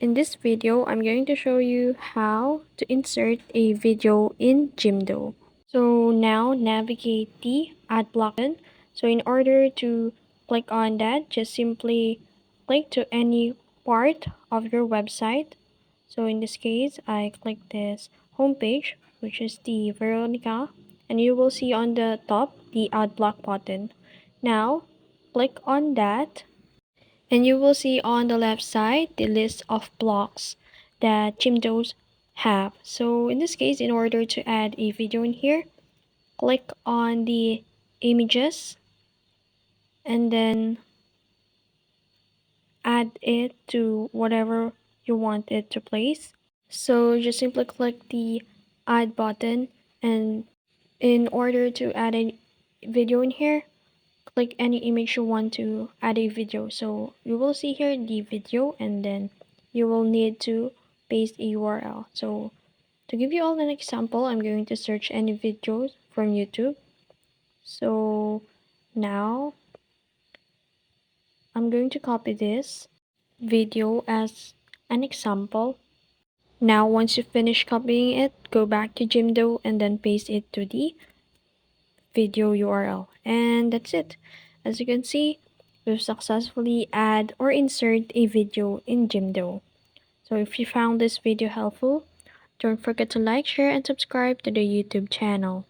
In this video, I'm going to show you how to insert a video in Jimdo. So now navigate the add block button. So in order to click on that, just simply click to any part of your website. So in this case, I click this homepage, which is the Veronica, and you will see on the top the add block button. Now click on that, and you will see on the left side the list of blocks that Jimdos have. So in this case, in order to add a video in here, click on the images and then add it to whatever you want it to place. So just simply click the add button, and in order to add a video in here, click any image you want to add a video. So you will see here the video, and then you will need to paste a URL. So to give you all an example, I'm going to search any videos from YouTube. So now I'm going to copy this video as an example. Now once you finish copying it, go back to Jimdo and then paste it to the video URL, and that's it. As you can see, we've successfully add or insert a video in Jimdo. So if you found this video helpful, don't forget to like, share, and subscribe to the YouTube channel.